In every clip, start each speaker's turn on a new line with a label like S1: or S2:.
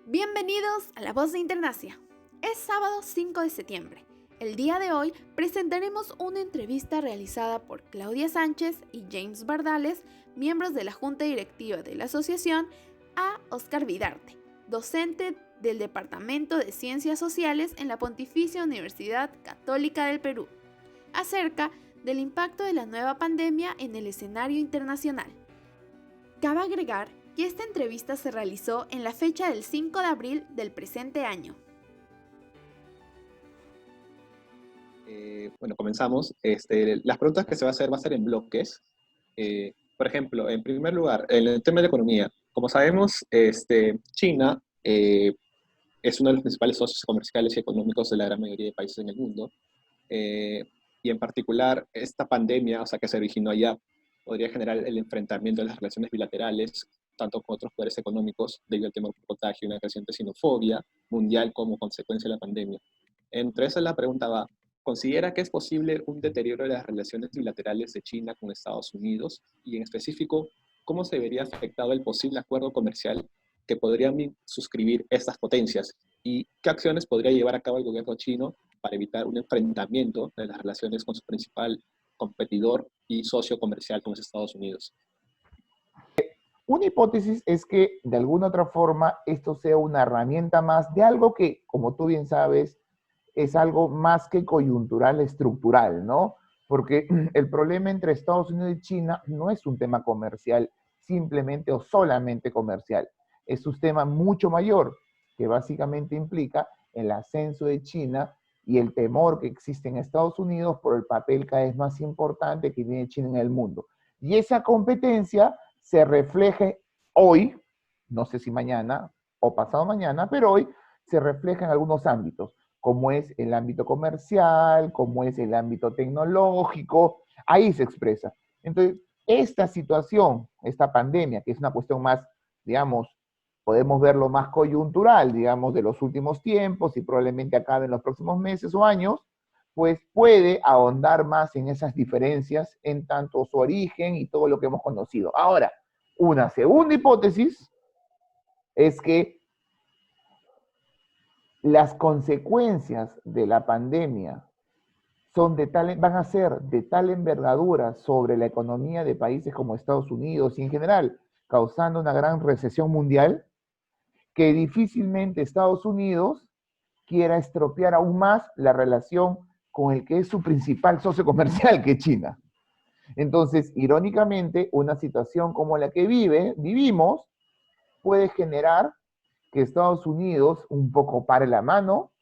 S1: Bienvenidos a La Voz de Internacia. Es sábado 5 de septiembre. El día de hoy presentaremos una entrevista realizada por Claudia Sánchez y James Bardales, miembros de la Junta Directiva de la Asociación, a Oscar Vidarte, docente del Departamento de Ciencias Sociales en la Pontificia Universidad Católica del Perú, acerca del impacto de la nueva pandemia en el escenario internacional. Cabe agregar que esta entrevista se realizó en la fecha del 5 de abril del presente año.
S2: Comenzamos. Las preguntas que se va a hacer en bloques. Por ejemplo, en primer lugar, en el tema de la economía, como sabemos, China es uno de los principales socios comerciales y económicos de la gran mayoría de países en el mundo. Y en particular, esta pandemia, o sea, que se originó allá, podría generar el enfrentamiento de las relaciones bilaterales, tanto con otros poderes económicos, debido al temor por contagio y una creciente xenofobia mundial como consecuencia de la pandemia. Entre esas la pregunta va, ¿considera que es posible un deterioro de las relaciones bilaterales de China con Estados Unidos? Y en específico, ¿cómo se vería afectado el posible acuerdo comercial que podrían suscribir estas potencias? ¿Y qué acciones podría llevar a cabo el gobierno chino para evitar un enfrentamiento de las relaciones con su principal competidor y socio comercial como es Estados Unidos?
S3: Una hipótesis es que de alguna otra forma esto sea una herramienta más de algo que, como tú bien sabes, es algo más que coyuntural, estructural, ¿no? Porque el problema entre Estados Unidos y China no es un tema comercial, simplemente o solamente comercial. Es un tema mucho mayor, que básicamente implica el ascenso de China y el temor que existe en Estados Unidos por el papel cada vez más importante que tiene China en el mundo. Y esa competencia se refleje hoy, no sé si mañana o pasado mañana, pero hoy se refleja en algunos ámbitos, como es el ámbito comercial, como es el ámbito tecnológico, ahí se expresa. Entonces, esta situación, esta pandemia, que es una cuestión más, digamos, podemos verlo más coyuntural, digamos, de los últimos tiempos y probablemente acabe en los próximos meses o años, pues puede ahondar más en esas diferencias en tanto su origen y todo lo que hemos conocido. Ahora, una segunda hipótesis es que las consecuencias de la pandemia van a ser de tal envergadura sobre la economía de países como Estados Unidos y en general, causando una gran recesión mundial, que difícilmente Estados Unidos quiera estropear aún más la relación con el que es su principal socio comercial, que es China. Entonces, irónicamente, una situación como la que vivimos puede generar que Estados Unidos un poco pare la mano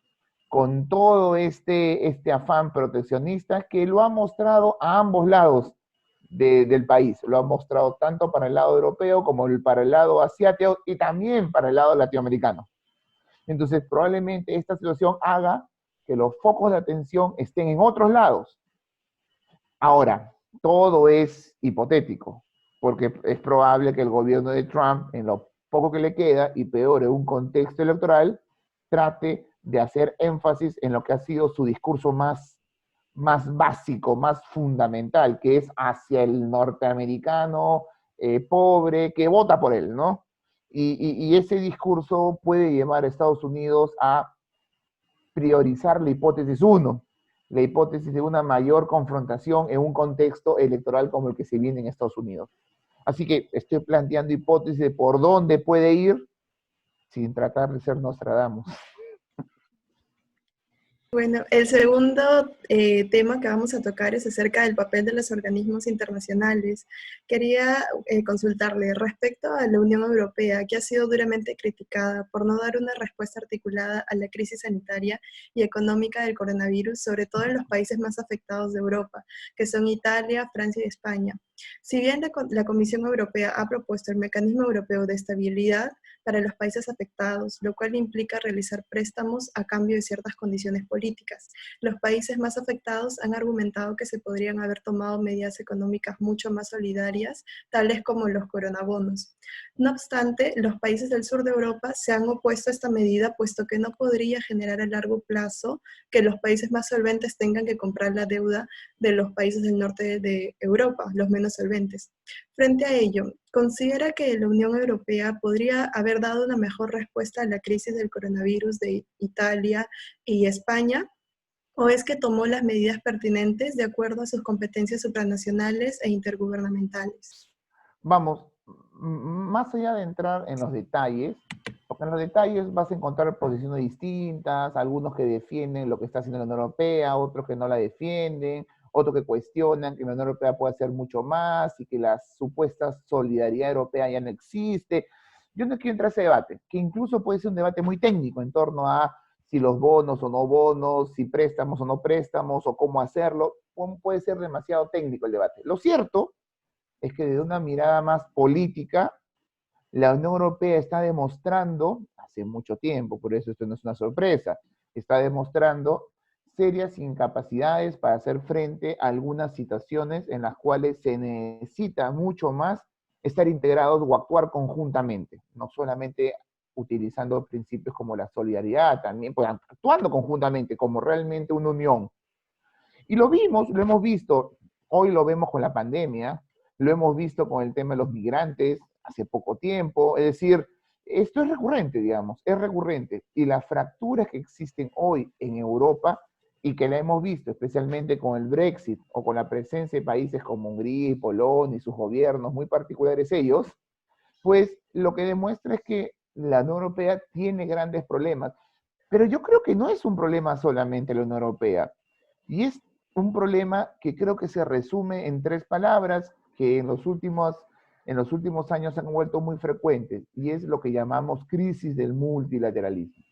S3: con todo este afán proteccionista que lo ha mostrado a ambos lados del país. Lo ha mostrado tanto para el lado europeo como para el lado asiático y también para el lado latinoamericano. Entonces, probablemente esta situación haga que los focos de atención estén en otros lados. Ahora, todo es hipotético, porque es probable que el gobierno de Trump, en lo poco que le queda, y peor en un contexto electoral, trate de hacer énfasis en lo que ha sido su discurso más básico, más fundamental, que es hacia el norteamericano pobre que vota por él, ¿no? Y ese discurso puede llevar a Estados Unidos a priorizar la hipótesis 1, la hipótesis de una mayor confrontación en un contexto electoral como el que se viene en Estados Unidos. Así que estoy planteando hipótesis de por dónde puede ir sin tratar de ser Nostradamus.
S4: Bueno, el segundo tema que vamos a tocar es acerca del papel de los organismos internacionales. Quería consultarle respecto a la Unión Europea, que ha sido duramente criticada por no dar una respuesta articulada a la crisis sanitaria y económica del coronavirus, sobre todo en los países más afectados de Europa, que son Italia, Francia y España. Si bien la Comisión Europea ha propuesto el Mecanismo Europeo de Estabilidad para los países afectados, lo cual implica realizar préstamos a cambio de ciertas condiciones políticas. Los países más afectados han argumentado que se podrían haber tomado medidas económicas mucho más solidarias, tales como los coronabonos. No obstante, los países del sur de Europa se han opuesto a esta medida, puesto que no podría generar a largo plazo que los países más solventes tengan que comprar la deuda de los países del norte de Europa, los menos los solventes. Frente a ello, ¿considera que la Unión Europea podría haber dado una mejor respuesta a la crisis del coronavirus de Italia y España? ¿O es que tomó las medidas pertinentes de acuerdo a sus competencias supranacionales e intergubernamentales?
S3: Vamos, más allá de entrar en los detalles, porque en los detalles vas a encontrar posiciones distintas, algunos que defienden lo que está haciendo la Unión Europea, otros que no la defienden, otros que cuestionan que la Unión Europea puede hacer mucho más y que la supuesta solidaridad europea ya no existe. Yo no quiero entrar a ese debate, que incluso puede ser un debate muy técnico en torno a si los bonos o no bonos, si préstamos o no préstamos, o cómo hacerlo. Puede ser demasiado técnico el debate. Lo cierto es que desde una mirada más política, la Unión Europea está demostrando, hace mucho tiempo, por eso esto no es una sorpresa, está demostrando serias incapacidades para hacer frente a algunas situaciones en las cuales se necesita mucho más estar integrados o actuar conjuntamente, no solamente utilizando principios como la solidaridad, también pues, actuando conjuntamente como realmente una unión. Y lo vimos, lo hemos visto, hoy lo vemos con la pandemia, lo hemos visto con el tema de los migrantes hace poco tiempo, es decir, esto es recurrente, digamos, es recurrente. Y las fracturas que existen hoy en Europa y que la hemos visto especialmente con el Brexit o con la presencia de países como Hungría y Polonia y sus gobiernos muy particulares ellos, pues lo que demuestra es que la Unión Europea tiene grandes problemas. Pero yo creo que no es un problema solamente la Unión Europea. Y es un problema que creo que se resume en 3 palabras que en los últimos años se han vuelto muy frecuentes, y es lo que llamamos crisis del multilateralismo,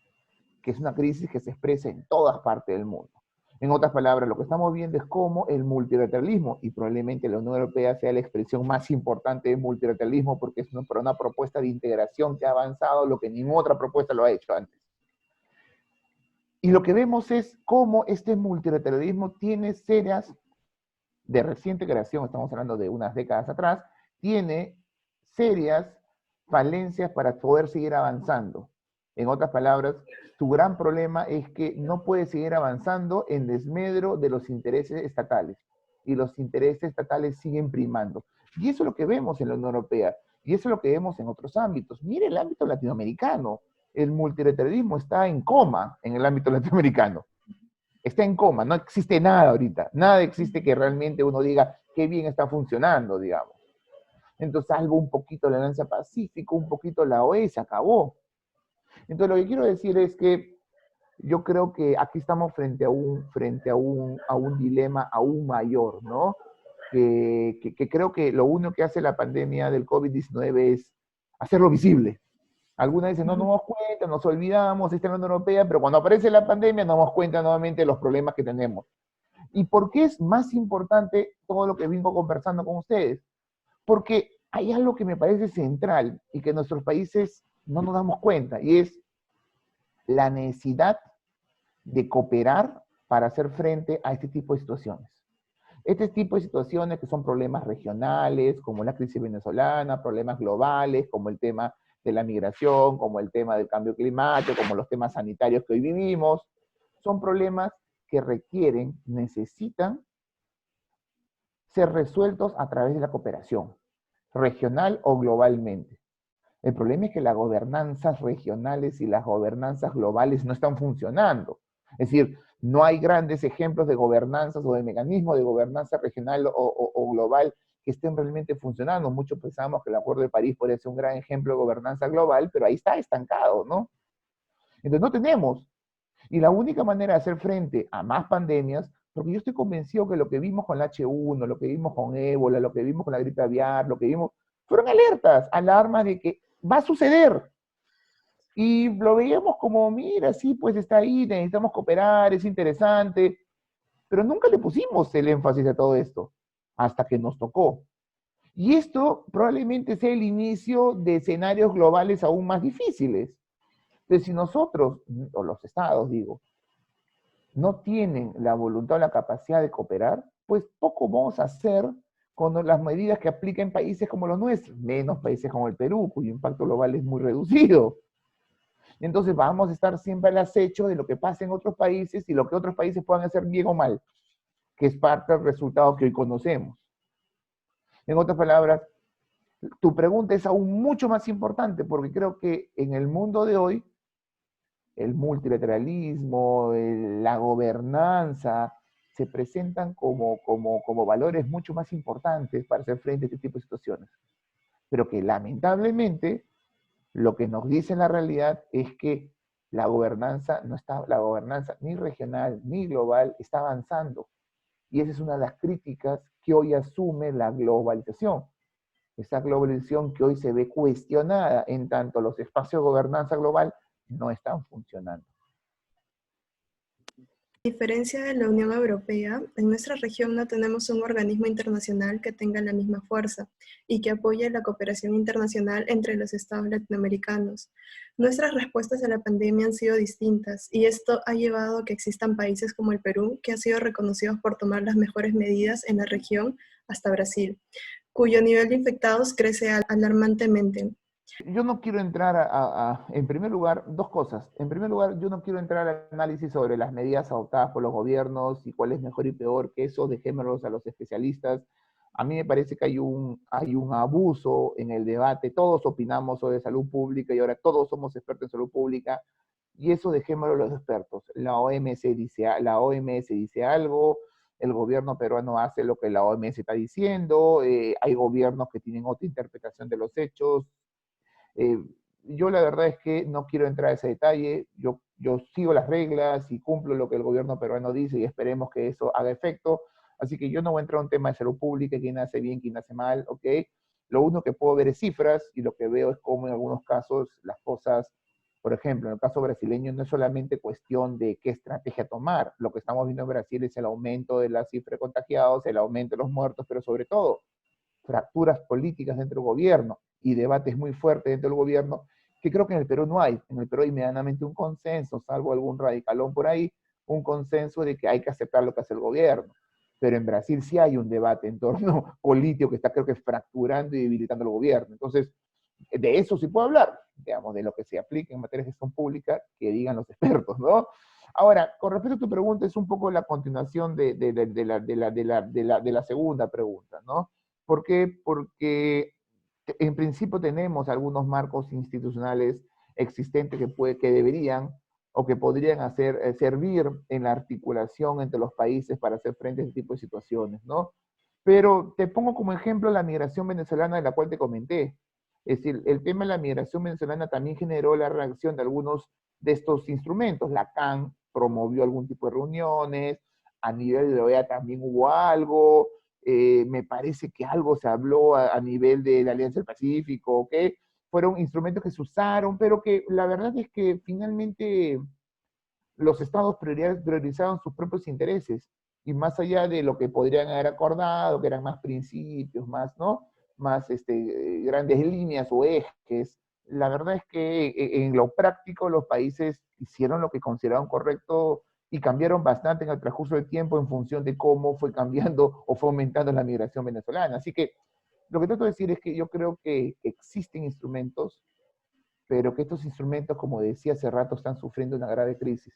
S3: que es una crisis que se expresa en todas partes del mundo. En otras palabras, lo que estamos viendo es cómo el multilateralismo, y probablemente la Unión Europea sea la expresión más importante del multilateralismo, porque es una propuesta de integración que ha avanzado lo que ninguna otra propuesta lo ha hecho antes. Y lo que vemos es cómo este multilateralismo tiene serias, de reciente creación, estamos hablando de unas décadas atrás, tiene serias falencias para poder seguir avanzando. En otras palabras, su gran problema es que no puede seguir avanzando en desmedro de los intereses estatales. Y los intereses estatales siguen primando. Y eso es lo que vemos en la Unión Europea. Y eso es lo que vemos en otros ámbitos. Mire el ámbito latinoamericano. El multilateralismo está en coma en el ámbito latinoamericano. Está en coma, no existe nada ahorita. Nada existe que realmente uno diga qué bien está funcionando, digamos. Entonces, salvo un poquito la Alianza Pacífico, un poquito la OEA, se acabó. Entonces, lo que quiero decir es que yo creo que aquí estamos frente a un dilema aún mayor, ¿no? Que creo que lo único que hace la pandemia del COVID-19 es hacerlo visible. Algunas dicen, no nos damos cuenta, nos olvidamos, está en la Unión Europea, pero cuando aparece la pandemia nos damos cuenta nuevamente de los problemas que tenemos. ¿Y por qué es más importante todo lo que vengo conversando con ustedes? Porque hay algo que me parece central y que nuestros países no nos damos cuenta, y es la necesidad de cooperar para hacer frente a este tipo de situaciones. Este tipo de situaciones que son problemas regionales, como la crisis venezolana, problemas globales, como el tema de la migración, como el tema del cambio climático, como los temas sanitarios que hoy vivimos, son problemas que requieren, necesitan ser resueltos a través de la cooperación, regional o globalmente. El problema es que las gobernanzas regionales y las gobernanzas globales no están funcionando. Es decir, no hay grandes ejemplos de gobernanzas o de mecanismos de gobernanza regional o global que estén realmente funcionando. Muchos pensamos que el Acuerdo de París podría ser un gran ejemplo de gobernanza global, pero ahí está estancado, ¿no? Entonces no tenemos. Y la única manera de hacer frente a más pandemias, porque yo estoy convencido que lo que vimos con el H1, lo que vimos con ébola, lo que vimos con la gripe aviar, lo que vimos, fueron alertas, alarmas de que va a suceder. Y lo veíamos como, mira, sí, pues está ahí, necesitamos cooperar, es interesante, pero nunca le pusimos el énfasis a todo esto, hasta que nos tocó. Y esto probablemente sea el inicio de escenarios globales aún más difíciles. Entonces, si nosotros, o los estados, digo, no tienen la voluntad o la capacidad de cooperar, pues poco vamos a hacer con las medidas que apliquen países como los nuestros, menos países como el Perú, cuyo impacto global es muy reducido. Entonces vamos a estar siempre al acecho de lo que pasa en otros países y lo que otros países puedan hacer bien o mal, que es parte del resultado que hoy conocemos. En otras palabras, tu pregunta es aún mucho más importante porque creo que en el mundo de hoy, el multilateralismo, la gobernanza, se presentan como valores mucho más importantes para hacer frente a este tipo de situaciones. Pero que lamentablemente lo que nos dice la realidad es que la gobernanza no está, la gobernanza ni regional ni global está avanzando. Y esa es una de las críticas que hoy asume la globalización. Esa globalización que hoy se ve cuestionada en tanto los espacios de gobernanza global no están funcionando.
S4: A diferencia de la Unión Europea, en nuestra región no tenemos un organismo internacional que tenga la misma fuerza y que apoye la cooperación internacional entre los estados latinoamericanos. Nuestras respuestas a la pandemia han sido distintas y esto ha llevado a que existan países como el Perú, que han sido reconocidos por tomar las mejores medidas en la región, hasta Brasil, cuyo nivel de infectados crece alarmantemente.
S3: Yo no quiero entrar en primer lugar, dos cosas. En primer lugar, yo no quiero entrar al análisis sobre las medidas adoptadas por los gobiernos y cuál es mejor y peor, que eso dejémoslos a los especialistas. A mí me parece que hay un abuso en el debate. Todos opinamos sobre salud pública y ahora todos somos expertos en salud pública y eso dejémoslo a los expertos. La OMS dice algo, el gobierno peruano hace lo que la OMS está diciendo, hay gobiernos que tienen otra interpretación de los hechos. Yo la verdad es que no quiero entrar a ese detalle, yo sigo las reglas y cumplo lo que el gobierno peruano dice y esperemos que eso haga efecto, así que yo no voy a entrar a un tema de salud pública, quién hace bien, quién hace mal, ¿ok? Lo único que puedo ver es cifras y lo que veo es cómo en algunos casos las cosas, por ejemplo, en el caso brasileño no es solamente cuestión de qué estrategia tomar, lo que estamos viendo en Brasil es el aumento de la cifra de contagiados, el aumento de los muertos, pero sobre todo fracturas políticas dentro del gobierno y debates muy fuertes dentro del gobierno, que creo que en el Perú no hay. En el Perú hay medianamente un consenso, salvo algún radicalón por ahí, un consenso de que hay que aceptar lo que hace el gobierno. Pero en Brasil sí hay un debate en torno político que está creo que fracturando y debilitando el gobierno. Entonces, de eso sí puedo hablar, digamos, de lo que se aplica en materia de gestión pública, que digan los expertos, ¿no? Ahora, con respecto a tu pregunta, es un poco la continuación de la segunda pregunta, ¿no? ¿Por qué? Porque en principio tenemos algunos marcos institucionales existentes que deberían o que podrían servir en la articulación entre los países para hacer frente a este tipo de situaciones, ¿no? Pero te pongo como ejemplo la migración venezolana de la cual te comenté. Es decir, el tema de la migración venezolana también generó la reacción de algunos de estos instrumentos. La CAN promovió algún tipo de reuniones, a nivel de la OEA también hubo algo, me parece que algo se habló a nivel de la Alianza del Pacífico, ¿ok? Fueron instrumentos que se usaron, pero que la verdad es que finalmente los estados priorizaron sus propios intereses y más allá de lo que podrían haber acordado, que eran más principios, más, ¿no? Más grandes líneas o ejes, la verdad es que en lo práctico los países hicieron lo que consideraron correcto y cambiaron bastante en el transcurso del tiempo en función de cómo fue cambiando o fue aumentando la migración venezolana. Así que lo que trato de decir es que yo creo que existen instrumentos, pero que estos instrumentos, como decía hace rato, están sufriendo una grave crisis.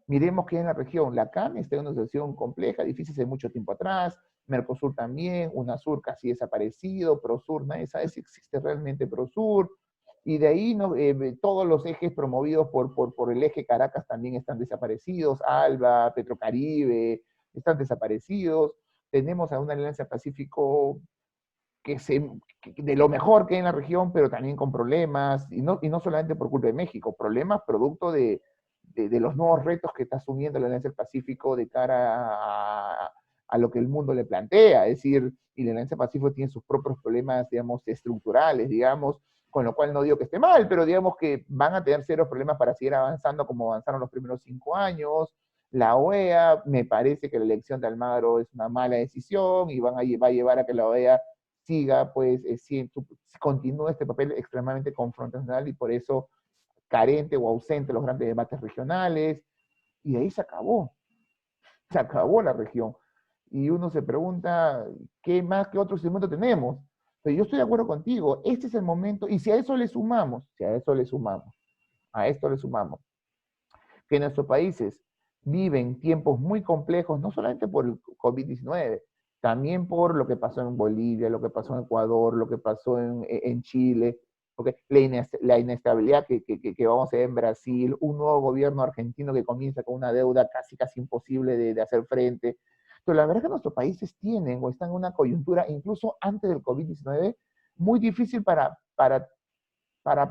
S3: Miremos que en la región, la CAN está en una situación compleja, difícil hace mucho tiempo atrás, Mercosur también, UNASUR casi desaparecido, PROSUR, nadie sabe si existe realmente PROSUR, y de ahí no, todos los ejes promovidos por el eje Caracas también están desaparecidos, ALBA, Petrocaribe, están desaparecidos, tenemos a una alianza Pacífico de lo mejor que hay en la región, pero también con problemas, y no solamente por culpa de México, problemas producto de los nuevos retos que está asumiendo la Alianza del Pacífico de cara a lo que el mundo le plantea, es decir, y la Alianza del Pacífico tiene sus propios problemas, digamos, estructurales, digamos, con lo cual no digo que esté mal, pero digamos que van a tener serios problemas para seguir avanzando como avanzaron los primeros 5 años. La OEA, me parece que la elección de Almagro es una mala decisión y va a llevar a que la OEA siga, pues, continúe este papel extremadamente confrontacional y por eso carente o ausente de los grandes debates regionales, y de ahí se acabó la región. Y uno se pregunta, ¿qué más, qué otro instrumento tenemos? Pero yo estoy de acuerdo contigo, este es el momento, y si a esto le sumamos, que nuestros países viven tiempos muy complejos, no solamente por el COVID-19, también por lo que pasó en Bolivia, lo que pasó en Ecuador, lo que pasó en Chile, porque la inestabilidad que vamos a ver en Brasil, un nuevo gobierno argentino que comienza con una deuda casi imposible de hacer frente. Pero la verdad es que nuestros países tienen o están en una coyuntura, incluso antes del COVID-19, muy difícil para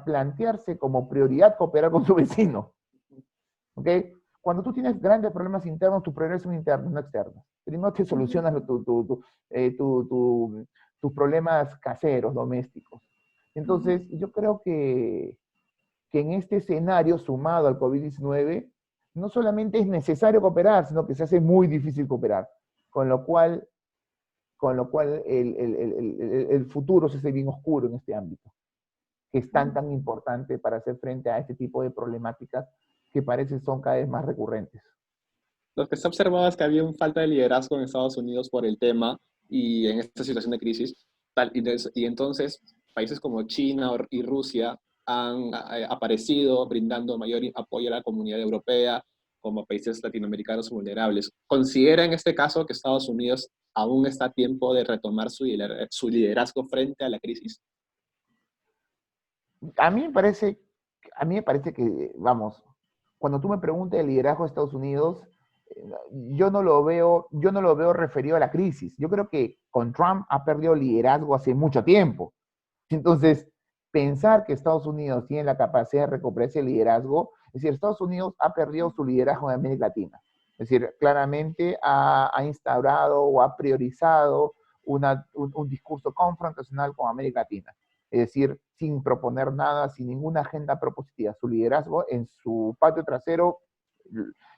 S3: plantearse como prioridad cooperar con su vecino. ¿Ok? Cuando tú tienes grandes problemas internos, tus prioridades son internos, no externos. Primero te solucionas tus problemas caseros, domésticos. Entonces, yo creo que en este escenario sumado al COVID-19, no solamente es necesario cooperar, sino que se hace muy difícil cooperar. Con lo cual el futuro se hace bien oscuro en este ámbito, que es tan importante para hacer frente a este tipo de problemáticas que parece son cada vez más recurrentes.
S2: Lo que se ha observado es que había una falta de liderazgo en Estados Unidos por el tema y en esta situación de crisis. Y entonces países como China y Rusia han aparecido brindando mayor apoyo a la comunidad europea como países latinoamericanos vulnerables. ¿Considera en este caso que Estados Unidos aún está a tiempo de retomar su liderazgo frente a la crisis?
S3: A mí me parece que, vamos, cuando tú me preguntas el liderazgo de Estados Unidos, yo no lo veo referido a la crisis. Yo creo que con Trump ha perdido liderazgo hace mucho tiempo. Entonces, pensar que Estados Unidos tiene la capacidad de recuperar ese liderazgo, es decir, Estados Unidos ha perdido su liderazgo en América Latina. Es decir, claramente ha instaurado o ha priorizado un discurso confrontacional con América Latina. Es decir, sin proponer nada, sin ninguna agenda propositiva. Su liderazgo en su patio trasero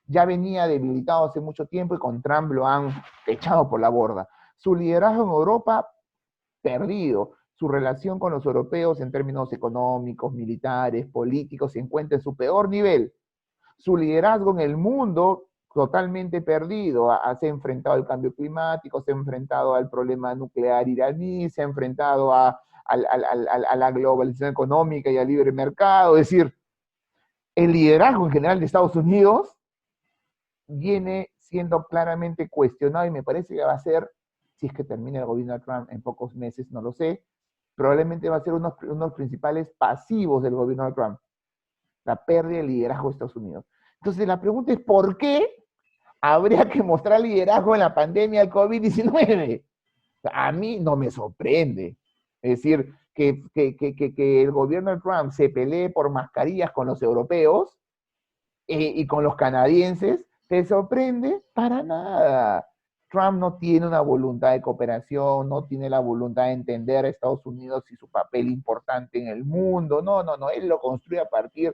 S3: ya venía debilitado hace mucho tiempo y con Trump lo han echado por la borda. Su liderazgo en Europa, perdido. Su relación con los europeos en términos económicos, militares, políticos, se encuentra en su peor nivel. Su liderazgo en el mundo, totalmente perdido. Se ha enfrentado al cambio climático, se ha enfrentado al problema nuclear iraní, se ha enfrentado a la globalización económica y al libre mercado. Es decir, el liderazgo en general de Estados Unidos viene siendo claramente cuestionado y me parece que va a ser, si es que termina el gobierno de Trump en pocos meses, no lo sé, probablemente va a ser uno de los principales pasivos del gobierno de Trump, la pérdida de liderazgo de Estados Unidos. Entonces la pregunta es, ¿por qué habría que mostrar liderazgo en la pandemia del COVID-19? A mí no me sorprende. Es decir, que el gobierno de Trump se pelee por mascarillas con los europeos y con los canadienses, ¿te sorprende? Para nada. Trump no tiene una voluntad de cooperación, no tiene la voluntad de entender a Estados Unidos y su papel importante en el mundo. No. Él lo construye a partir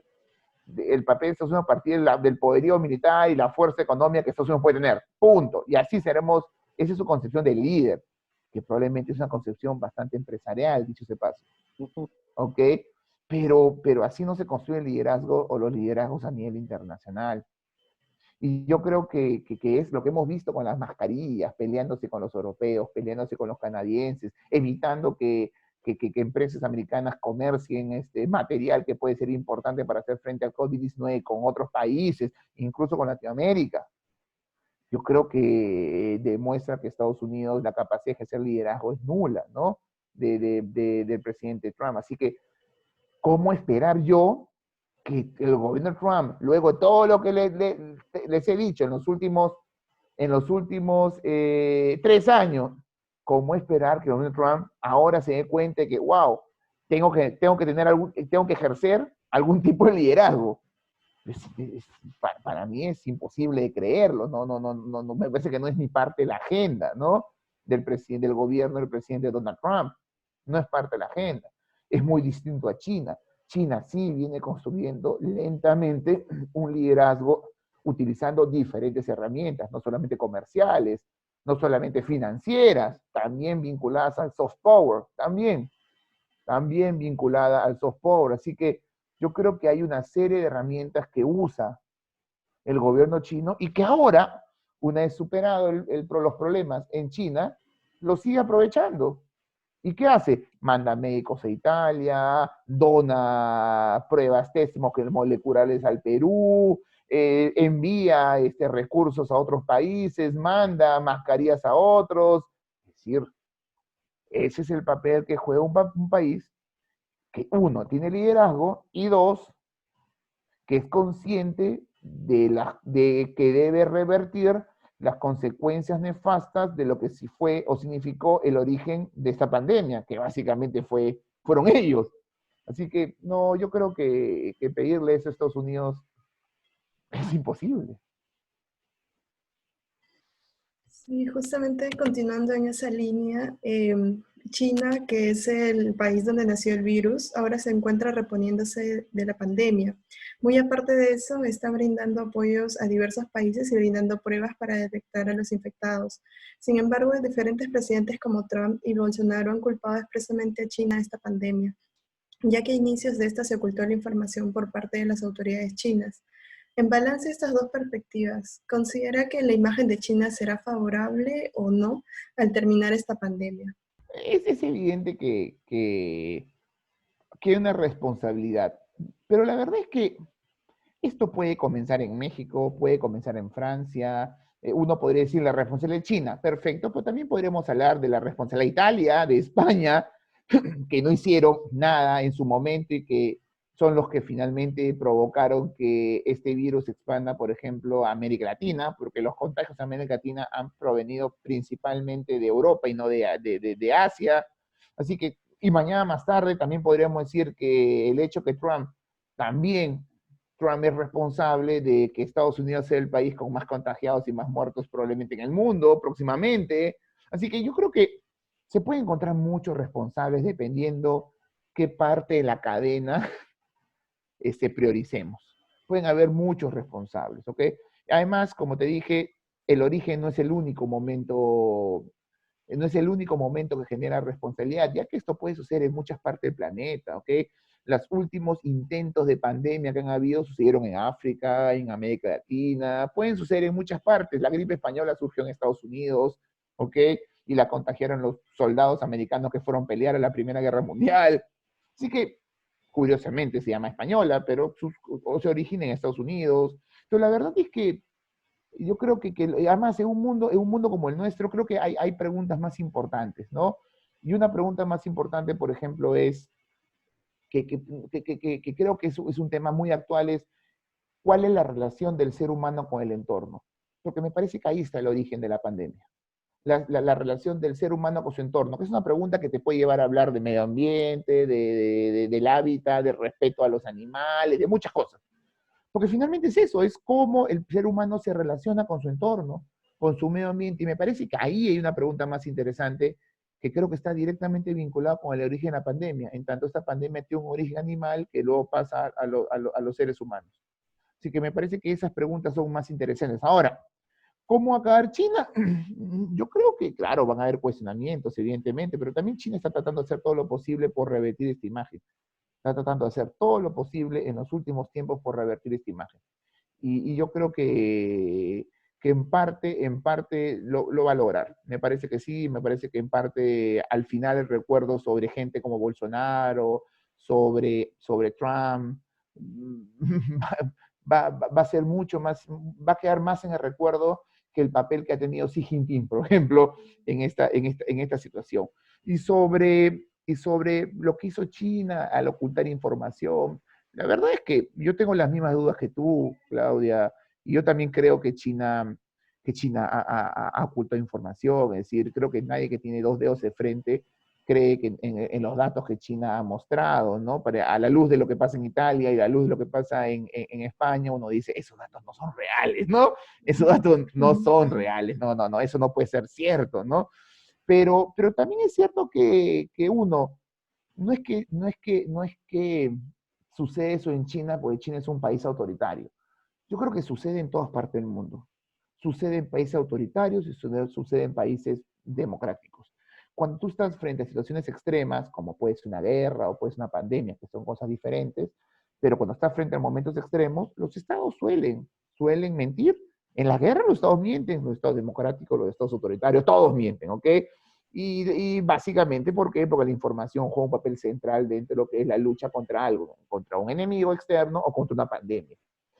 S3: del papel de Estados Unidos, a partir del poderío militar y la fuerza económica que Estados Unidos puede tener. Punto. Y así seremos, esa es su concepción de líder, que probablemente es una concepción bastante empresarial, dicho se paso. ¿Ok? Pero así no se construye el liderazgo o los liderazgos a nivel internacional. Y yo creo que es lo que hemos visto con las mascarillas, peleándose con los europeos, peleándose con los canadienses, evitando que empresas americanas comercien este material que puede ser importante para hacer frente al COVID-19 con otros países, incluso con Latinoamérica. Yo creo que demuestra que Estados Unidos, la capacidad de ejercer liderazgo es nula, ¿no? Del presidente Trump. Así que, ¿cómo esperar yo que el gobierno de Trump, luego de todo lo que les he dicho en los últimos 3 años, cómo esperar que el gobierno de Trump ahora se dé cuenta de que, wow, tengo que ejercer algún tipo de liderazgo? Para mí es imposible de creerlo, no, me parece que no es ni parte de la agenda, ¿no? Del gobierno del presidente Donald Trump. No es parte de la agenda. Es muy distinto a China. China sí viene construyendo lentamente un liderazgo utilizando diferentes herramientas, no solamente comerciales, no solamente financieras, también vinculadas al soft power, también vinculada al soft power. Así que yo creo que hay una serie de herramientas que usa el gobierno chino y que ahora, una vez superado los problemas en China, lo sigue aprovechando. ¿Y qué hace? Manda médicos a Italia, dona pruebas test moleculares al Perú, envía recursos a otros países, manda mascarillas a otros, decir, ese es el papel que juega un país que, uno, tiene liderazgo y dos, que es consciente de que debe revertir las consecuencias nefastas de lo que sí fue o significó el origen de esta pandemia, que básicamente fueron ellos. Así que no, yo creo que pedirle eso a Estados Unidos es imposible.
S4: Sí, justamente continuando en esa línea, China, que es el país donde nació el virus, ahora se encuentra reponiéndose de la pandemia. Muy aparte de eso, está brindando apoyos a diversos países y brindando pruebas para detectar a los infectados. Sin embargo, diferentes presidentes como Trump y Bolsonaro han culpado expresamente a China de esta pandemia, ya que a inicios de esta se ocultó la información por parte de las autoridades chinas. En balance a estas dos perspectivas, ¿considera que la imagen de China será favorable o no al terminar esta pandemia?
S3: Es evidente que hay una responsabilidad, pero la verdad es que esto puede comenzar en México, puede comenzar en Francia, uno podría decir la responsabilidad de China, perfecto, pero también podríamos hablar de la responsabilidad de Italia, de España, que no hicieron nada en su momento y que son los que finalmente provocaron que este virus se expanda, por ejemplo, a América Latina, porque los contagios en América Latina han provenido principalmente de Europa y no de Asia. Así que, y mañana más tarde también podríamos decir que el hecho que Trump es responsable de que Estados Unidos sea el país con más contagiados y más muertos probablemente en el mundo próximamente. Así que yo creo que se pueden encontrar muchos responsables dependiendo qué parte de la cadena prioricemos. Pueden haber muchos responsables, ¿ok? Además, como te dije, el origen no es el único momento, no es el único momento que genera responsabilidad, ya que esto puede suceder en muchas partes del planeta, ¿ok? Los últimos intentos de pandemia que han habido sucedieron en África, en América Latina, pueden suceder en muchas partes. La gripe española surgió en Estados Unidos, ¿ok? Y la contagiaron los soldados americanos que fueron a pelear a la Primera Guerra Mundial. Así que, curiosamente, se llama española, pero o se origina en Estados Unidos. Pero la verdad es que yo creo que además en un mundo como el nuestro, creo que hay preguntas más importantes, ¿no? Y una pregunta más importante, por ejemplo, es que creo que es un tema muy actual, es cuál es la relación del ser humano con el entorno. Porque me parece que ahí está el origen de la pandemia. La relación del ser humano con su entorno, que es una pregunta que te puede llevar a hablar de medio ambiente, del hábitat, de respeto a los animales, de muchas cosas. Porque finalmente es eso, es cómo el ser humano se relaciona con su entorno, con su medio ambiente. Y me parece que ahí hay una pregunta más interesante que creo que está directamente vinculada con el origen de la pandemia. En tanto, esta pandemia tiene un origen animal que luego pasa a los seres humanos. Así que me parece que esas preguntas son más interesantes. Ahora, ¿cómo acabar China? Yo creo que, claro, van a haber cuestionamientos, evidentemente, pero también China está tratando de hacer todo lo posible por revertir esta imagen. Está tratando de hacer todo lo posible en los últimos tiempos por revertir esta imagen. Y yo creo que en parte lo va a lograr. Me parece que sí, me parece que en parte al final el recuerdo sobre gente como Bolsonaro, sobre Trump, va a ser mucho más, va a quedar más en el recuerdo que el papel que ha tenido Xi Jinping, por ejemplo, en esta situación. Y sobre lo que hizo China al ocultar información, la verdad es que yo tengo las mismas dudas que tú, Claudia, y yo también creo que China ha ocultado información, es decir, creo que nadie que tiene dos dedos de frente cree que en los datos que China ha mostrado, ¿no? A la luz de lo que pasa en Italia y a la luz de lo que pasa en España, uno dice, esos datos no son reales, ¿no? Esos datos no son reales, no, eso no puede ser cierto, ¿no? Pero también es cierto que uno, no es que sucede eso en China, porque China es un país autoritario. Yo creo que sucede en todas partes del mundo. Sucede en países autoritarios y sucede en países democráticos. Cuando tú estás frente a situaciones extremas, como puede ser una guerra o puede ser una pandemia, que son cosas diferentes, pero cuando estás frente a momentos extremos, los estados suelen mentir. En la guerra los estados mienten, los estados democráticos, los estados autoritarios, todos mienten, ¿ok? Y básicamente, ¿por qué? Porque la información juega un papel central dentro de lo que es la lucha contra algo, contra un enemigo externo o contra una pandemia.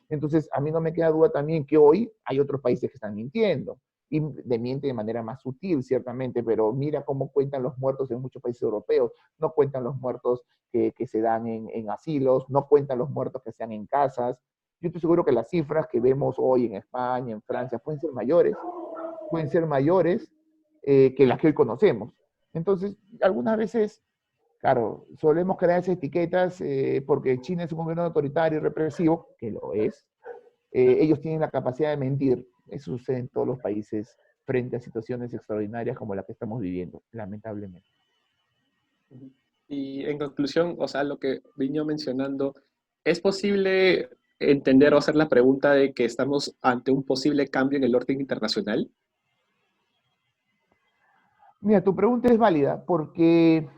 S3: Entonces, a mí no me queda duda también que hoy hay otros países que están mintiendo. y miente de manera más sutil, ciertamente, pero mira cómo cuentan los muertos en muchos países europeos, no cuentan los muertos que se dan en asilos, no cuentan los muertos que se dan en casas. Yo estoy seguro que las cifras que vemos hoy en España, en Francia, pueden ser mayores que las que hoy conocemos. Entonces, algunas veces, claro, solemos crear esas etiquetas porque China es un gobierno autoritario y represivo, que lo es. Ellos tienen la capacidad de mentir. Eso sucede en todos los países frente a situaciones extraordinarias como la que estamos viviendo, lamentablemente.
S2: Y en conclusión, o sea, lo que vino mencionando, ¿es posible entender o hacer la pregunta de que estamos ante un posible cambio en el orden internacional?
S3: Mira, tu pregunta es válida porque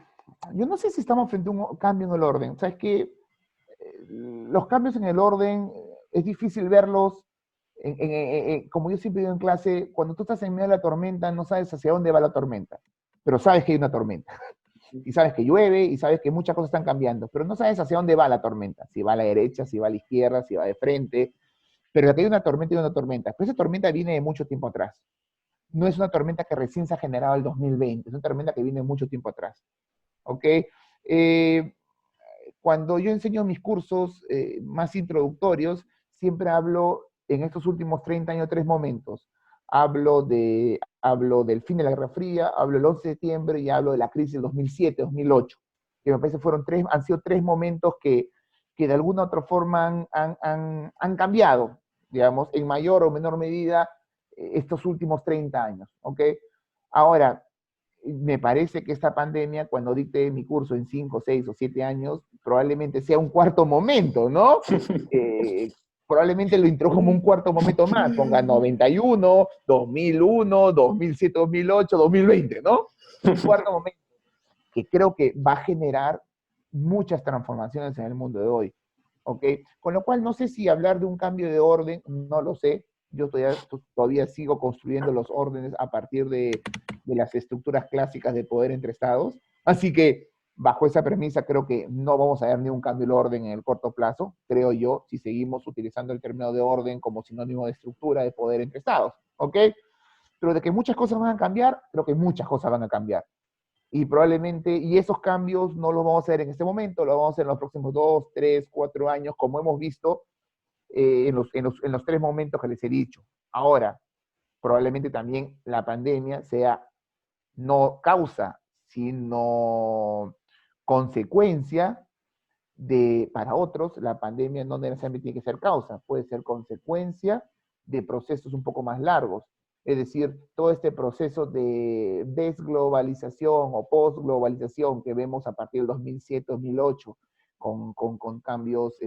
S3: yo no sé si estamos frente a un cambio en el orden. O sea, es que los cambios en el orden es difícil verlos, como yo siempre digo en clase, cuando tú estás en medio de la tormenta no sabes hacia dónde va la tormenta, pero sabes que hay una tormenta. Y sabes que llueve y sabes que muchas cosas están cambiando, pero no sabes hacia dónde va la tormenta, si va a la derecha, si va a la izquierda, si va de frente, pero que hay una tormenta y una tormenta. Pero esa tormenta viene de mucho tiempo atrás. No es una tormenta que recién se ha generado el 2020, es una tormenta que viene de mucho tiempo atrás. ¿Ok? Eh, Cuando yo enseño mis cursos más introductorios, siempre hablo en estos últimos 30 años tres momentos. Hablo del fin de la Guerra Fría, hablo del 11 de septiembre y hablo de la crisis del 2007-2008, que me parece han sido tres momentos que de alguna u otra forma han cambiado, digamos, en mayor o menor medida estos últimos 30 años. ¿Ok? Ahora, me parece que esta pandemia, cuando dicte mi curso en 5, 6 o 7 años, probablemente sea un cuarto momento, ¿no? Eh, Probablemente lo introdujo como un cuarto momento más, ponga 91, 2001, 2007, 2008, 2020, ¿no? Un cuarto momento que creo que va a generar muchas transformaciones en el mundo de hoy, ¿ok? Con lo cual no sé si hablar de un cambio de orden, no lo sé. Yo todavía sigo construyendo los órdenes a partir de las estructuras clásicas de poder entre estados. Así que bajo esa premisa creo que no vamos a ver ni un cambio de orden en el corto plazo, creo yo, si seguimos utilizando el término de orden como sinónimo de estructura de poder entre estados, ¿ok? Pero de que muchas cosas van a cambiar, creo que muchas cosas van a cambiar. Y probablemente, y esos cambios no los vamos a hacer en este momento, los vamos a hacer en los próximos 2, 3, 4 años, como hemos visto en los tres momentos que les he dicho. Ahora, probablemente también la pandemia sea no causa, sino consecuencia para otros, la pandemia no necesariamente tiene que ser causa, puede ser consecuencia de procesos un poco más largos. Es decir, todo este proceso de desglobalización o postglobalización que vemos a partir del 2007-2008, con cambios,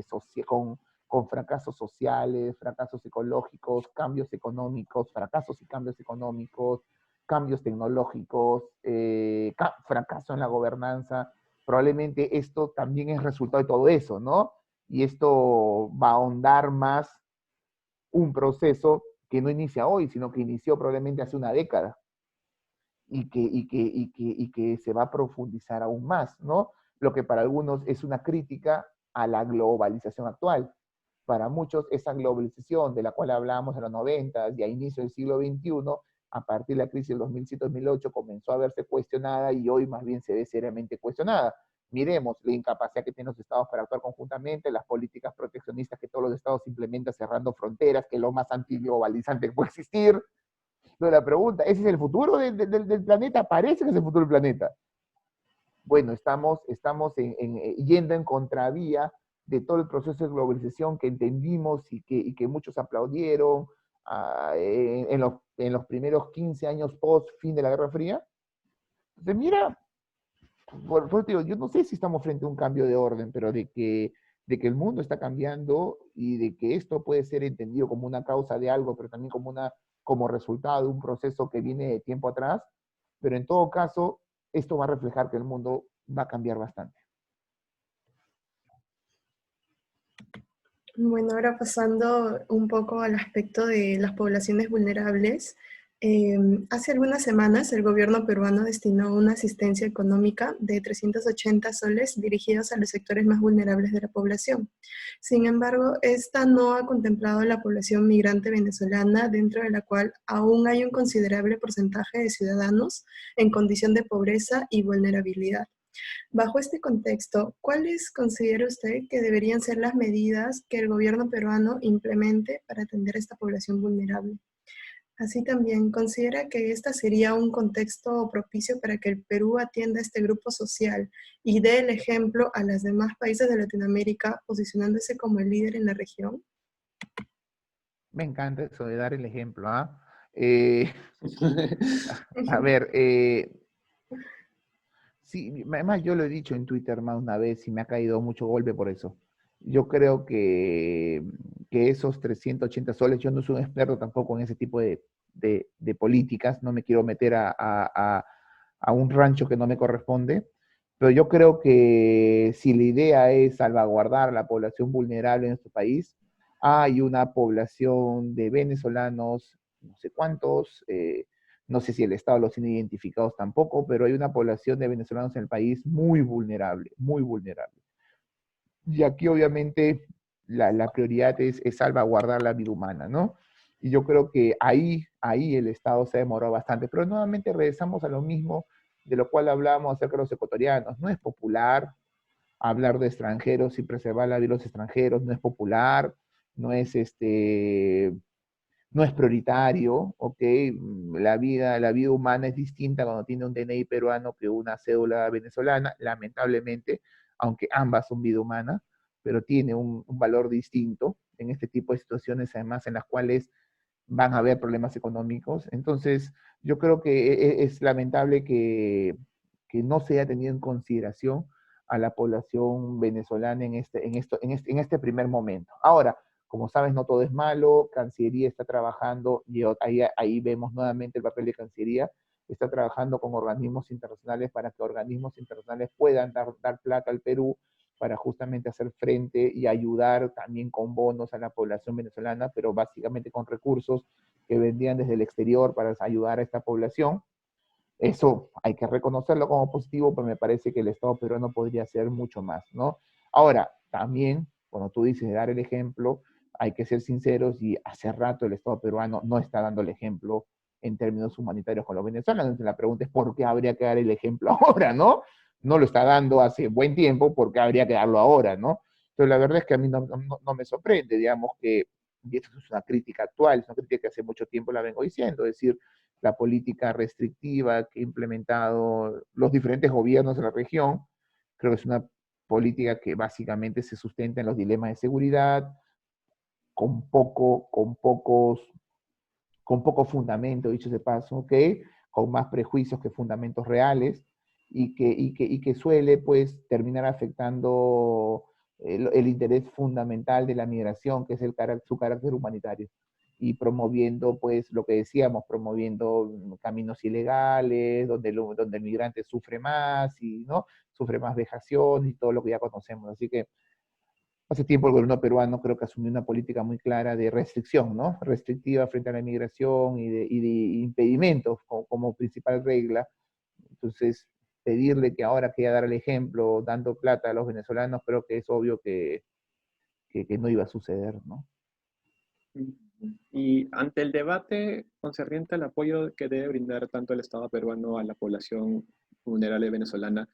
S3: con fracasos sociales, fracasos ecológicos, cambios económicos, fracasos y cambios económicos, cambios tecnológicos, fracaso en la gobernanza. Probablemente esto también es resultado de todo eso, ¿no? Y esto va a ahondar más un proceso que no inicia hoy, sino que inició probablemente hace una década y que se va a profundizar aún más, ¿no? Lo que para algunos es una crítica a la globalización actual. Para muchos, esa globalización de la cual hablábamos en los 90 y a inicio del siglo XXI, a partir de la crisis del 2007-2008, comenzó a verse cuestionada y hoy más bien se ve seriamente cuestionada. Miremos la incapacidad que tienen los estados para actuar conjuntamente, las políticas proteccionistas que todos los estados implementan cerrando fronteras, que es lo más antiglobalizante que puede existir. Entonces la pregunta, ¿ese es el futuro del planeta? Parece que es el futuro del planeta. Bueno, estamos yendo en contravía de todo el proceso de globalización que entendimos y que muchos aplaudieron en los primeros 15 años post fin de la Guerra Fría. Entonces, mira, por eso digo, yo no sé si estamos frente a un cambio de orden, pero de que el mundo está cambiando y de que esto puede ser entendido como una causa de algo, pero también como resultado de un proceso que viene de tiempo atrás, pero en todo caso, esto va a reflejar que el mundo va a cambiar bastante.
S4: Bueno, ahora pasando un poco al aspecto de las poblaciones vulnerables, Hace algunas semanas el gobierno peruano destinó una asistencia económica de 380 soles dirigidos a los sectores más vulnerables de la población. Sin embargo, esta no ha contemplado a la población migrante venezolana, dentro de la cual aún hay un considerable porcentaje de ciudadanos en condición de pobreza y vulnerabilidad. Bajo este contexto, ¿cuáles considera usted que deberían ser las medidas que el gobierno peruano implemente para atender a esta población vulnerable? Así también, ¿considera que este sería un contexto propicio para que el Perú atienda a este grupo social y dé el ejemplo a los demás países de Latinoamérica, posicionándose como el líder en la región?
S3: Me encanta eso de dar el ejemplo, ¿ah? Eh, a ver, sí, además yo lo he dicho en Twitter más una vez y me ha caído mucho golpe por eso. Yo creo que esos 380 soles, yo no soy un experto tampoco en ese tipo de políticas, no me quiero meter a un rancho que no me corresponde, pero yo creo que si la idea es salvaguardar la población vulnerable en nuestro país, hay una población de venezolanos, no sé cuántos, no sé si el Estado los tiene identificados tampoco, pero hay una población de venezolanos en el país muy vulnerable, muy vulnerable. Y aquí obviamente la prioridad es salvaguardar la vida humana, ¿no? Y yo creo que ahí el Estado se ha demorado bastante. Pero nuevamente regresamos a lo mismo de lo cual hablábamos acerca de los ecuatorianos. No es popular hablar de extranjeros y preservar la vida de los extranjeros, no es popular, no es no es prioritario, ¿ok? La vida humana es distinta cuando tiene un DNI peruano que una cédula venezolana, lamentablemente, aunque ambas son vida humana, pero tiene un valor distinto en este tipo de situaciones, además en las cuales van a haber problemas económicos. Entonces, yo creo que es lamentable que no se haya tenido en consideración a la población venezolana en este primer momento. Ahora, como sabes, no todo es malo, Cancillería está trabajando, y ahí vemos nuevamente el papel de Cancillería, está trabajando con organismos internacionales para que organismos internacionales puedan dar plata al Perú para justamente hacer frente y ayudar también con bonos a la población venezolana, pero básicamente con recursos que vendían desde el exterior para ayudar a esta población. Eso hay que reconocerlo como positivo, pero me parece que el Estado peruano podría hacer mucho más, ¿no? Ahora, también, cuando tú dices de dar el ejemplo, hay que ser sinceros y hace rato el Estado peruano no está dando el ejemplo en términos humanitarios con los venezolanos. Entonces la pregunta es por qué habría que dar el ejemplo ahora, ¿no? No lo está dando hace buen tiempo, ¿por qué habría que darlo ahora, ¿no? Entonces la verdad es que a mí no me sorprende, digamos que, y esto es una crítica actual, es una crítica que hace mucho tiempo la vengo diciendo, es decir, la política restrictiva que ha implementado los diferentes gobiernos de la región. Creo que es una política que básicamente se sustenta en los dilemas de seguridad, con poco fundamento, dicho de paso, ¿ok? Con más prejuicios que fundamentos reales, y que suele pues terminar afectando el interés fundamental de la migración, que es su carácter humanitario, y promoviendo pues lo que decíamos, promoviendo caminos ilegales, donde el migrante sufre más, y ¿no? Sufre más vejación y todo lo que ya conocemos. Así que hace tiempo el gobierno peruano creo que asumió una política muy clara de restricción, ¿no? Restrictiva frente a la migración y de impedimentos como principal regla. Entonces, pedirle que ahora quiera dar el ejemplo dando plata a los venezolanos, creo que es obvio que no iba a suceder, ¿no?
S2: Y ante el debate concerniente al apoyo que debe brindar tanto el Estado peruano a la población vulnerable venezolana,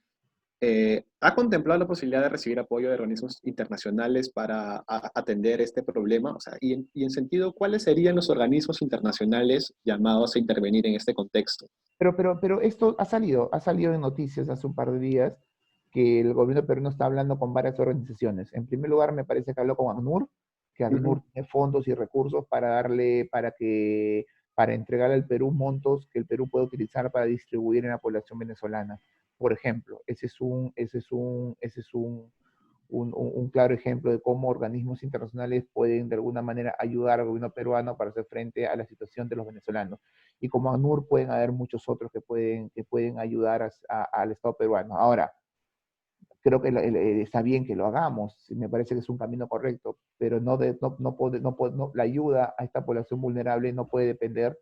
S2: ¿ha contemplado la posibilidad de recibir apoyo de organismos internacionales para atender este problema? O sea, y en sentido, ¿cuáles serían los organismos internacionales llamados a intervenir en este contexto?
S3: Pero esto ha salido en noticias hace un par de días que el gobierno peruano está hablando con varias organizaciones. En primer lugar, me parece que habló con ACNUR, que
S2: Ujú.
S3: ACNUR tiene fondos y recursos para entregar al Perú montos que el Perú puede utilizar para distribuir en la población venezolana. Por ejemplo, ese es un claro ejemplo de cómo organismos internacionales pueden de alguna manera ayudar al gobierno peruano para hacer frente a la situación de los venezolanos. Y como ANUR pueden haber muchos otros que pueden ayudar al Estado peruano. Ahora, creo que está bien que lo hagamos, me parece que es un camino correcto, pero la ayuda a esta población vulnerable no puede depender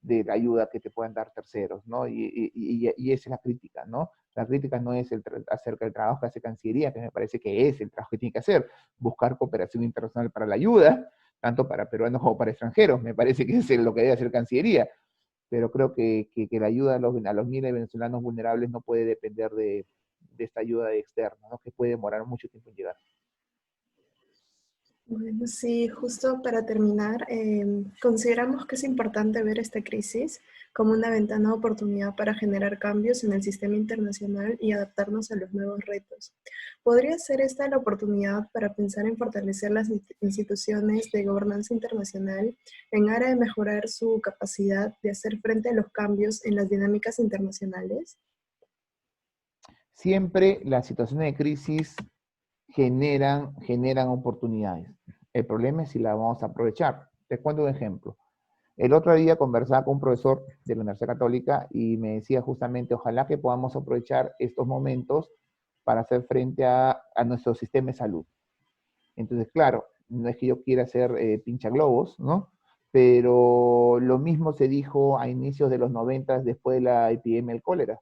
S3: de la ayuda que te puedan dar terceros, ¿no? Y esa es la crítica, ¿no? La crítica no es acerca del trabajo que hace Cancillería, que me parece que es el trabajo que tiene que hacer, buscar cooperación internacional para la ayuda, tanto para peruanos como para extranjeros, me parece que es lo que debe hacer Cancillería, pero creo que la ayuda a los miles de venezolanos vulnerables no puede depender de esta ayuda externa, ¿no? Que puede demorar mucho tiempo en llegar.
S4: Bueno, sí, justo para terminar, consideramos que es importante ver esta crisis como una ventana de oportunidad para generar cambios en el sistema internacional y adaptarnos a los nuevos retos. ¿Podría ser esta la oportunidad para pensar en fortalecer las instituciones de gobernanza internacional en aras de mejorar su capacidad de hacer frente a los cambios en las dinámicas internacionales?
S3: Siempre las situaciones de crisis generan oportunidades. El problema es si la vamos a aprovechar. Te cuento un ejemplo. El otro día conversaba con un profesor de la Universidad Católica y me decía justamente, ojalá que podamos aprovechar estos momentos para hacer frente a nuestro sistema de salud. Entonces, claro, no es que yo quiera ser pinchaglobos, ¿no? Pero lo mismo se dijo a inicios de los 90 después de la epidemia del cólera.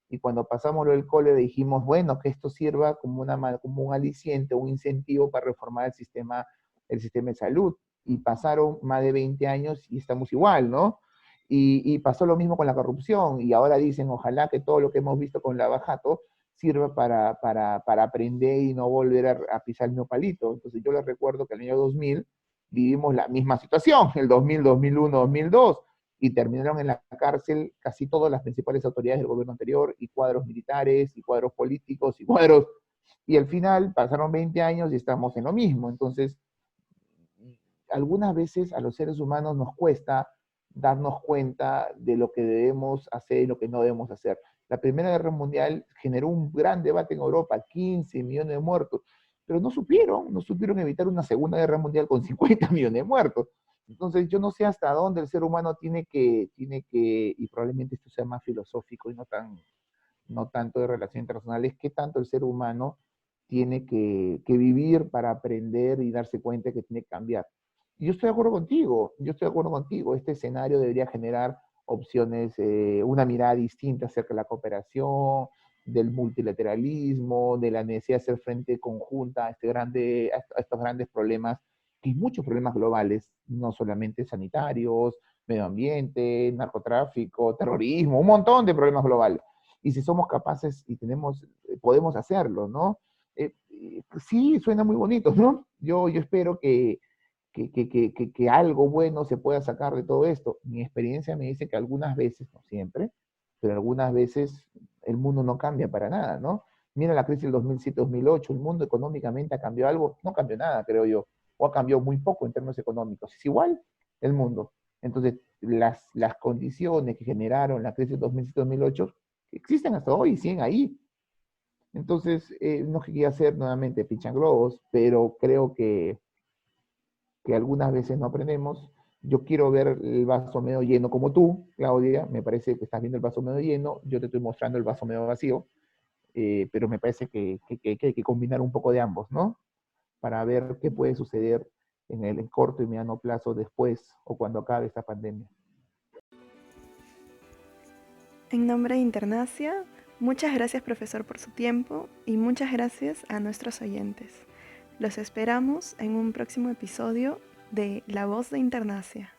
S3: Y cuando pasamos lo del cólera dijimos, bueno, que esto sirva como un aliciente, un incentivo para reformar el sistema de salud. Y pasaron más de 20 años y estamos igual, ¿no? Y pasó lo mismo con la corrupción. Y ahora dicen, ojalá que todo lo que hemos visto con la Bajato sirva para aprender y no volver a pisar el mismo palito. Entonces yo les recuerdo que en el año 2000 vivimos la misma situación, el 2000, 2001, 2002, y terminaron en la cárcel casi todas las principales autoridades del gobierno anterior, y cuadros militares, y cuadros políticos, y al final pasaron 20 años y estamos en lo mismo. Entonces, algunas veces a los seres humanos nos cuesta darnos cuenta de lo que debemos hacer y lo que no debemos hacer. La Primera Guerra Mundial generó un gran debate en Europa, 15 millones de muertos, pero no supieron evitar una Segunda Guerra Mundial con 50 millones de muertos. Entonces yo no sé hasta dónde el ser humano y probablemente esto sea más filosófico y no tanto de relaciones internacionales, qué tanto el ser humano tiene que vivir para aprender y darse cuenta que tiene que cambiar. Y yo estoy de acuerdo contigo, este escenario debería generar opciones, una mirada distinta acerca de la cooperación, del multilateralismo, de la necesidad de hacer frente conjunta a estos grandes problemas, que hay muchos problemas globales, no solamente sanitarios, medio ambiente, narcotráfico, terrorismo, un montón de problemas globales. Y si somos capaces y podemos hacerlo, ¿no? Sí, suena muy bonito, ¿no? Yo espero que algo bueno se pueda sacar de todo esto. Mi experiencia me dice que algunas veces, no siempre, pero algunas veces el mundo no cambia para nada, ¿no? Mira la crisis del 2007-2008, el mundo económicamente ha cambiado algo, no cambió nada, creo yo, o ha cambiado muy poco en términos económicos. Es igual el mundo. Entonces, las condiciones que generaron la crisis del 2007-2008 existen hasta hoy y siguen ahí. Entonces, no quería hacer nuevamente globos, pero creo que algunas veces no aprendemos. Yo quiero ver el vaso medio lleno como tú, Claudia, me parece que estás viendo el vaso medio lleno, yo te estoy mostrando el vaso medio vacío, pero me parece que hay que combinar un poco de ambos, ¿no? Para ver qué puede suceder en el corto y mediano plazo después o cuando acabe esta pandemia.
S5: En nombre de Internacia, muchas gracias profesor por su tiempo y muchas gracias a nuestros oyentes. Los esperamos en un próximo episodio de La Voz de Internacia.